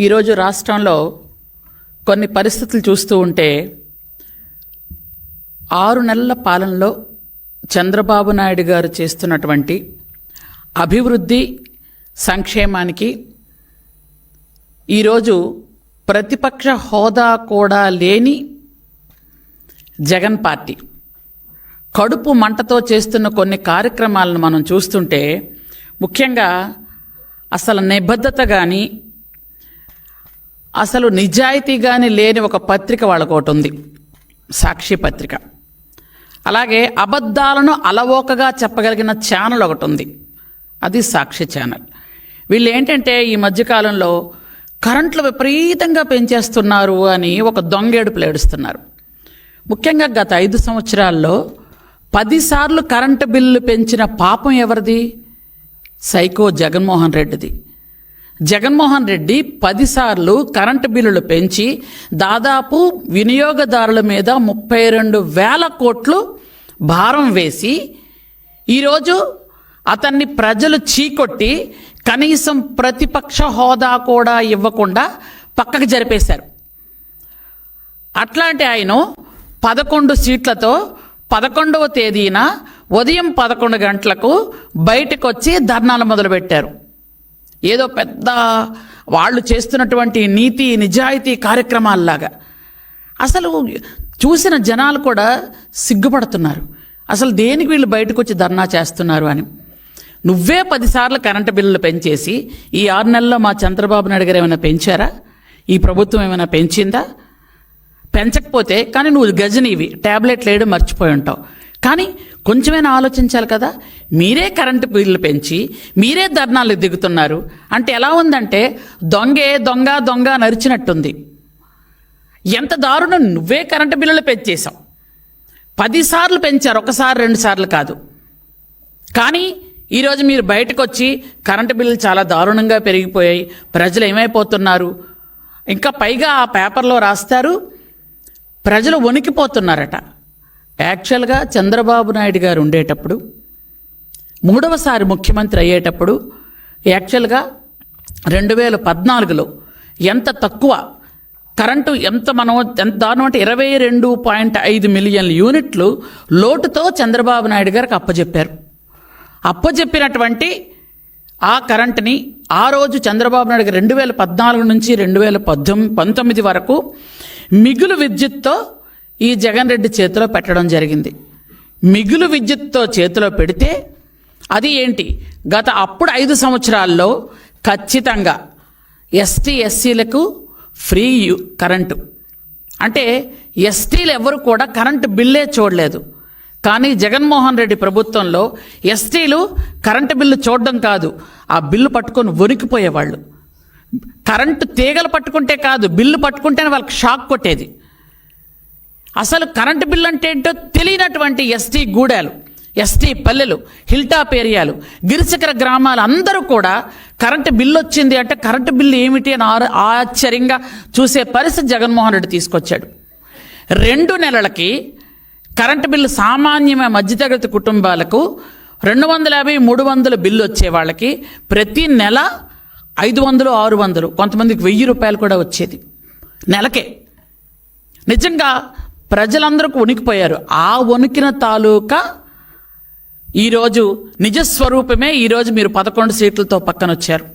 ఈరోజు రాష్ట్రంలో కొన్ని పరిస్థితులు చూస్తూ ఉంటే 6 నెలల పాలనలో చంద్రబాబు నాయుడు గారు చేస్తున్నటువంటి అభివృద్ధి సంక్షేమానికి ఈరోజు ప్రతిపక్ష హోదా కూడా లేని జగన్ పార్టీ కడుపు మంటతో చేస్తున్న కొన్ని కార్యక్రమాలను మనం చూస్తుంటే ముఖ్యంగా అసలు నిబద్ధత కానీ అసలు నిజాయితీ కానీ లేని ఒక పత్రిక వాళ్ళకు ఒకటి ఉంది, సాక్షి పత్రిక. అలాగే అబద్ధాలను అలవోకగా చెప్పగలిగిన ఛానల్ ఒకటి ఉంది, అది సాక్షి ఛానల్. వీళ్ళు ఏంటంటే ఈ మధ్యకాలంలో కరెంట్లు విపరీతంగా పెంచేస్తున్నారు అని ఒక దొంగేడుపులు ఏడుస్తున్నారు. ముఖ్యంగా గత 5 సంవత్సరాల్లో 10 సార్లు కరెంటు బిల్లు పెంచిన పాపం ఎవరిది? సైకో జగన్మోహన్ రెడ్డిది. జగన్మోహన్ రెడ్డి 10 సార్లు కరెంటు బిల్లులు పెంచి దాదాపు వినియోగదారుల మీద 32,000 కోట్లు భారం వేసి ఈరోజు అతన్ని ప్రజలు చీకొట్టి కనీసం ప్రతిపక్ష హోదా కూడా ఇవ్వకుండా పక్కకు జరిపేశారు. అట్లాంటి ఆయన 11 సీట్లతో 11వ తేదీన ఉదయం 11 గంటలకు బయటకు వచ్చి ధర్నాలు మొదలుపెట్టారు. ఏదో పెద్ద వాళ్ళు చేస్తున్నటువంటి నీతి నిజాయితీ కార్యక్రమాల్లాగా. అసలు చూసిన జనాలు కూడా సిగ్గుపడుతున్నారు, అసలు దేనికి వీళ్ళు బయటకు వచ్చి ధర్నా చేస్తున్నారు అని. నువ్వే 10 సార్లు కరెంటు బిల్లులు పెంచేసి ఈ 6 నెలల్లో మా చంద్రబాబు నాయుడు గారు ఏమైనా పెంచారా? ఈ ప్రభుత్వం ఏమైనా పెంచిందా? పెంచకపోతే కానీ నువ్వు గజనీవి, ట్యాబ్లెట్లు వేయడం మర్చిపోయి ఉంటావు. కానీ కొంచెమైనా ఆలోచించాలి కదా. మీరే కరెంటు బిల్లు పెంచి మీరే ధర్నాలు దిగుతున్నారు అంటే ఎలా ఉందంటే దొంగే దొంగ దొంగ నరిచినట్టుంది. ఎంత దారుణం! నువ్వే కరెంటు బిల్లులు పెంచేశావు. 10 సార్లు పెంచారు, 1 సారి 2 సార్లు కాదు. కానీ ఈరోజు మీరు బయటకు వచ్చి కరెంటు బిల్లులు చాలా దారుణంగా పెరిగిపోయాయి, ప్రజలు ఏమైపోతున్నారు, ఇంకా పైగా ఆ పేపర్లో రాస్తారు ప్రజలు వణికిపోతున్నారట. యాక్చువల్గా చంద్రబాబు నాయుడు గారు ఉండేటప్పుడు 3వసారి ముఖ్యమంత్రి అయ్యేటప్పుడు యాక్చువల్గా 2014లో ఎంత తక్కువ కరెంటు ఎంత దారుణం అంటే 22.5 మిలియన్ల యూనిట్లు లోటుతో చంద్రబాబు నాయుడు గారికి అప్పచెప్పారు. అప్పచెప్పినటువంటి ఆ కరెంటుని ఆ రోజు చంద్రబాబు నాయుడు గారు 2014 నుంచి 2019 వరకు మిగులు విద్యుత్తో ఈ జగన్ రెడ్డి చేతిలో పెట్టడం జరిగింది. మిగులు విద్యుత్తో చేతిలో పెడితే అది ఏంటి, అప్పుడు 5 సంవత్సరాల్లో ఖచ్చితంగా ఎస్టీ ఎస్సీలకు ఫ్రీ కరెంటు. అంటే ఎస్టీలు ఎవరు కూడా కరెంటు బిల్లే చూడలేదు. కానీ జగన్మోహన్ రెడ్డి ప్రభుత్వంలో ఎస్టీలు కరెంటు బిల్లు చూడడం కాదు, ఆ బిల్లు పట్టుకొని వణికిపోయేవాళ్ళు. కరెంటు తీగలు పట్టుకుంటే కాదు, బిల్లు పట్టుకుంటేనే వాళ్ళకి షాక్ కొట్టేది. అసలు కరెంటు బిల్లు అంటే ఏంటో తెలియనటువంటి ఎస్టీ గూడాలు, ఎస్టీ పల్లెలు, హిల్టాప్ ఏరియాలు, గిరిశిఖర గ్రామాలు అందరూ కూడా కరెంటు బిల్లు వచ్చింది అంటే కరెంటు బిల్లు ఏమిటి అని ఆశ్చర్యంగా చూసే పరిస్థితి జగన్మోహన్ రెడ్డి తీసుకొచ్చాడు. 2 నెలలకి కరెంటు బిల్లు సామాన్యమైన మధ్యతరగతి కుటుంబాలకు 250, 300 బిల్లు వచ్చే వాళ్ళకి ప్రతి నెల 500, 600, కొంతమందికి 1000 రూపాయలు కూడా వచ్చేది నెలకే. నిజంగా ప్రజలందరూ వణికిపోయారు. ఆ వణికిన తాలూకా ఈరోజు నిజస్వరూపమే ఈరోజు మీరు 11 సీట్లతో పక్కన వచ్చారు.